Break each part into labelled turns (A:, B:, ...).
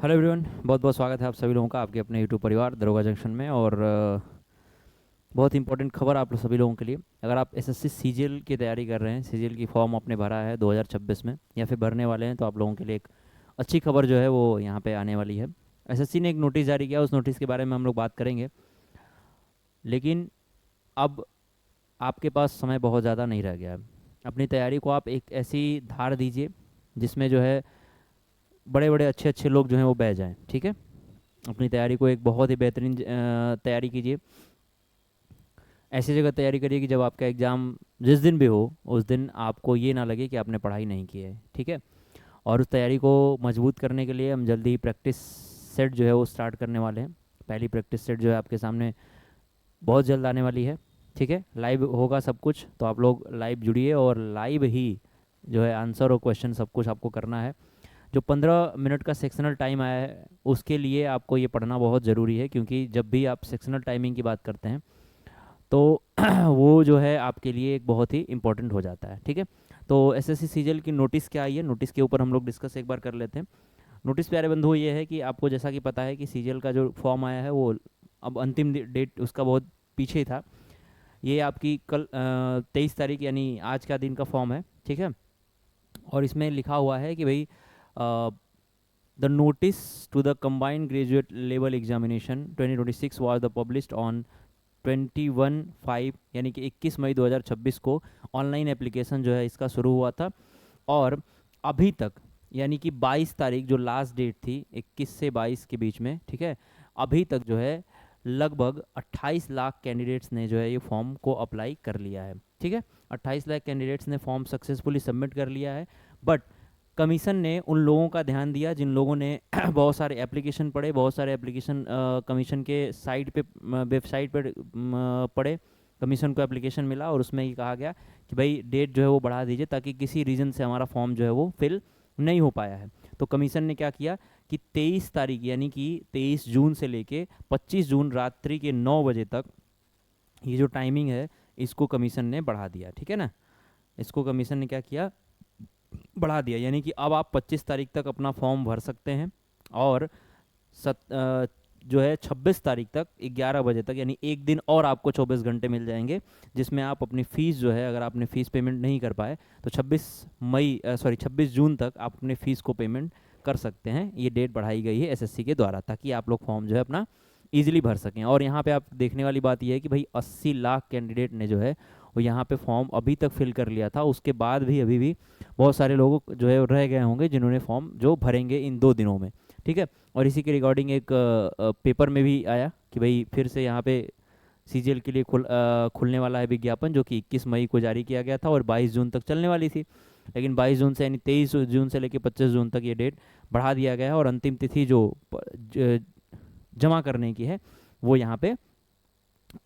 A: Hello everyone, बहुत बहुत स्वागत है आप सभी लोगों का आपके अपने यूट्यूब परिवार दरोगा जंक्शन में। और बहुत इंपॉर्टेंट खबर आप लोग सभी लोगों के लिए। अगर आप एसएससी सीजीएल की तैयारी कर रहे हैं, सीजीएल की फॉर्म आपने भरा है 2026 में या फिर भरने वाले हैं, तो आप लोगों के लिए एक अच्छी खबर जो है वो यहाँ पे आने वाली है। एसएससी ने एक नोटिस जारी किया, उस नोटिस के बारे में हम लोग बात करेंगे। लेकिन अब आपके पास समय बहुत ज़्यादा नहीं रह गया है। अपनी तैयारी को आप एक ऐसी धार दीजिए जिसमें जो है बड़े बड़े अच्छे अच्छे लोग जो हैं वो बह जाएं। ठीक है, अपनी तैयारी को एक बहुत ही बेहतरीन तैयारी कीजिए। ऐसी जगह तैयारी करिए कि जब आपका एग्ज़ाम जिस दिन भी हो उस दिन आपको ये ना लगे कि आपने पढ़ाई नहीं की है। ठीक है, और उस तैयारी को मजबूत करने के लिए हम जल्दी ही प्रैक्टिस सेट जो है वो स्टार्ट करने वाले हैं। पहली प्रैक्टिस सेट जो है आपके सामने बहुत जल्द आने वाली है। ठीक है, लाइव होगा सब कुछ, तो आप लोग लाइव जुड़िए और लाइव ही जो है आंसर और क्वेश्चन सब कुछ आपको करना है। जो 15 मिनट का सेक्शनल टाइम आया है उसके लिए आपको ये पढ़ना बहुत ज़रूरी है, क्योंकि जब भी आप सेक्शनल टाइमिंग की बात करते हैं तो वो जो है आपके लिए एक बहुत ही इंपॉर्टेंट हो जाता है। ठीक है, तो एसएससी सीजीएल की नोटिस क्या आई है, नोटिस के ऊपर हम लोग डिस्कस एक बार कर लेते हैं। नोटिस प्यारे बंधु ये है कि आपको जैसा कि पता है कि सीजीएल का जो फॉर्म आया है वो अब अंतिम डेट उसका बहुत पीछे ही था। ये आपकी कल 23 तारीख यानी आज का दिन का फॉर्म है। ठीक है, और इसमें लिखा हुआ है कि भाई the notice to the combined graduate level examination 2026 was the published on 21/5 यानी कि 21 मई 2026 को ऑनलाइन एप्लीकेशन जो है इसका शुरू हुआ था। और अभी तक यानी कि 22 तारीख जो लास्ट डेट थी 21 से 22 के बीच में, ठीक है, अभी तक जो है लगभग 28 लाख कैंडिडेट्स ने जो है ये फॉर्म को अप्लाई कर लिया है। ठीक है, 28 लाख कैंडिडेट्स ने फॉर्म सक्सेसफुली सबमिट कर लिया है। बट कमीशन ने उन लोगों का ध्यान दिया जिन लोगों ने बहुत सारे एप्लीकेशन पढ़े, बहुत सारे एप्लीकेशन कमीशन के साइट पे वेबसाइट पर पढ़े। कमीशन को एप्लीकेशन मिला और उसमें ये कहा गया कि भाई डेट जो है वो बढ़ा दीजिए ताकि किसी रीज़न से हमारा फॉर्म जो है वो फिल नहीं हो पाया है। तो कमीशन ने क्या किया कि 23 तारीख यानी कि 23 जून से लेके 25 जून रात्रि के 9 बजे तक ये जो टाइमिंग है इसको कमीशन ने बढ़ा दिया। ठीक है ना, इसको कमीशन ने क्या किया, बढ़ा दिया। यानी कि अब आप 25 तारीख तक अपना फॉर्म भर सकते हैं और जो है 26 तारीख तक 11 बजे तक यानी एक दिन और आपको 24 घंटे मिल जाएंगे, जिसमें आप अपनी फ़ीस जो है, अगर आपने फ़ीस पेमेंट नहीं कर पाए तो 26 जून तक आप अपने फ़ीस को पेमेंट कर सकते हैं। ये डेट बढ़ाई गई है एसएससी के द्वारा ताकि आप लोग फॉर्म जो है अपना ईजिली भर सकें। और यहाँ पे आप देखने वाली बात यह है कि भाई 80 लाख कैंडिडेट ने जो है वो यहाँ पे फॉर्म अभी तक फिल कर लिया था, उसके बाद भी अभी भी बहुत सारे लोग जो है रह गए होंगे जिन्होंने फॉर्म जो भरेंगे इन 2 दिनों में। ठीक है, और इसी के रिगार्डिंग एक पेपर में भी आया कि भाई फिर से यहाँ पे सीजीएल के लिए खुलने वाला है विज्ञापन, जो कि 21 मई को जारी किया गया था और 22 जून तक चलने वाली थी। लेकिन 22 जून से यानी 23 जून से लेकर 25 जून तक ये डेट बढ़ा दिया गया है और अंतिम तिथि जो जमा करने की है वो यहाँ पे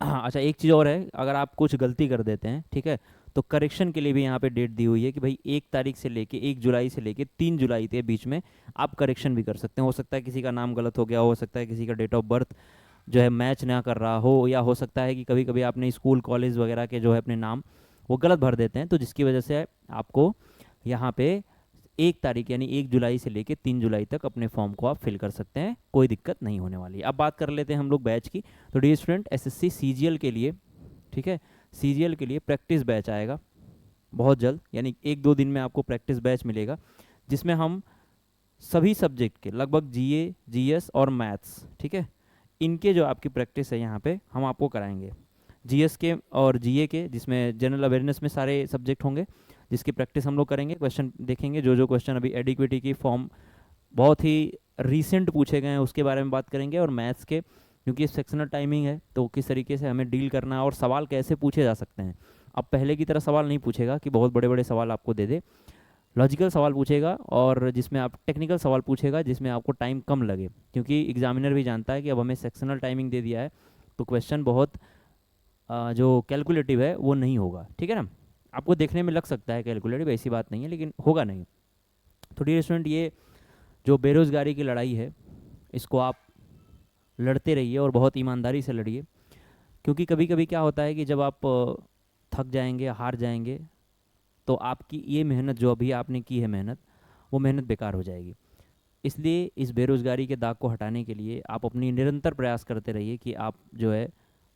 A: हाँ। अच्छा, एक चीज़ और है, अगर आप कुछ गलती कर देते हैं, ठीक है, तो करेक्शन के लिए भी यहाँ पे डेट दी हुई है कि भाई 1 तारीख से लेके 1 जुलाई से लेके 3 जुलाई के बीच में आप करेक्शन भी कर सकते हैं। हो सकता है किसी का नाम गलत हो गया, हो सकता है किसी का डेट ऑफ बर्थ जो है मैच ना कर रहा हो, या हो सकता है कि कभी कभी आपने स्कूल कॉलेज वगैरह के जो है अपने नाम वो गलत भर देते हैं, तो जिसकी वजह से आपको यहाँ पे 1 तारीख यानी 1 जुलाई से लेके 3 जुलाई तक अपने फॉर्म को आप फिल कर सकते हैं, कोई दिक्कत नहीं होने वाली है। अब बात कर लेते हैं हम लोग बैच की। तो डियर स्टूडेंट, एसएससी सीजीएल के लिए, ठीक है, सीजीएल के लिए प्रैक्टिस बैच आएगा बहुत जल्द, यानी 1-2 दिन में आपको प्रैक्टिस बैच मिलेगा जिसमें हम सभी सब्जेक्ट के लगभग जीए, जीएस और मैथ्स, ठीक है, इनके जो आपकी प्रैक्टिस है यहाँ पे हम आपको कराएंगे। जीएस के और जीए के, जिसमें जनरल अवेयरनेस में सारे सब्जेक्ट होंगे, जिसकी प्रैक्टिस हम लोग करेंगे, क्वेश्चन देखेंगे, जो जो क्वेश्चन अभी एडिक्विटी की फॉर्म बहुत ही रीसेंट पूछे गए हैं उसके बारे में बात करेंगे। और मैथ्स के, क्योंकि सेक्शनल टाइमिंग है तो किस तरीके से हमें डील करना है और सवाल कैसे पूछे जा सकते हैं। अब पहले की तरह सवाल नहीं पूछेगा कि बहुत बड़े बड़े सवाल आपको दे दे, लॉजिकल सवाल पूछेगा और जिसमें आप टेक्निकल सवाल पूछेगा जिसमें आपको टाइम कम लगे, क्योंकि एग्जामिनर भी जानता है कि अब हमें सेक्शनल टाइमिंग दे दिया है तो क्वेश्चन बहुत जो कैलकुलेटिव है वो नहीं होगा। ठीक है ना, आपको देखने में लग सकता है कैलकुलेटिव, ऐसी बात नहीं है, लेकिन होगा नहीं। तो डियर स्टूडेंट, ये जो बेरोज़गारी की लड़ाई है इसको आप लड़ते रहिए और बहुत ईमानदारी से लड़िए, क्योंकि कभी कभी क्या होता है कि जब आप थक जाएंगे, हार जाएंगे, तो आपकी ये मेहनत जो अभी आपने की है मेहनत, वो मेहनत बेकार हो जाएगी। इसलिए इस बेरोज़गारी के दाग को हटाने के लिए आप अपनी निरंतर प्रयास करते रहिए कि आप जो है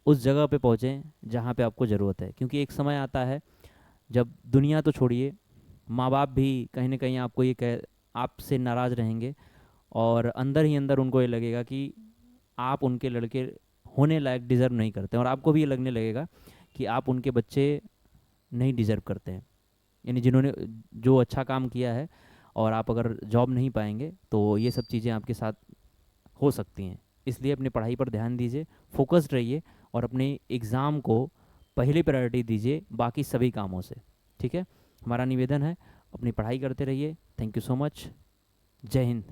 A: उस जगह पे पहुँचें जहाँ पे आपको ज़रूरत है, क्योंकि एक समय आता है जब दुनिया तो छोड़िए, माँ बाप भी कहीं ना कहीं आपको ये कह आपसे नाराज़ रहेंगे, और अंदर ही अंदर उनको ये लगेगा कि आप उनके लड़के होने लायक डिज़र्व नहीं करते, और आपको भी ये लगने लगेगा कि आप उनके बच्चे नहीं डिज़र्व करते हैं, यानी जिन्होंने जो अच्छा काम किया है, और आप अगर जॉब नहीं पाएंगे तो ये सब चीज़ें आपके साथ हो सकती हैं। इसलिए अपनी पढ़ाई पर ध्यान दीजिए, फोकस्ड रहिए, और अपने एग्ज़ाम को पहली प्रायोरिटी दीजिए बाकी सभी कामों से। ठीक है, हमारा निवेदन है, अपनी पढ़ाई करते रहिए। Thank you so much. जय हिंद।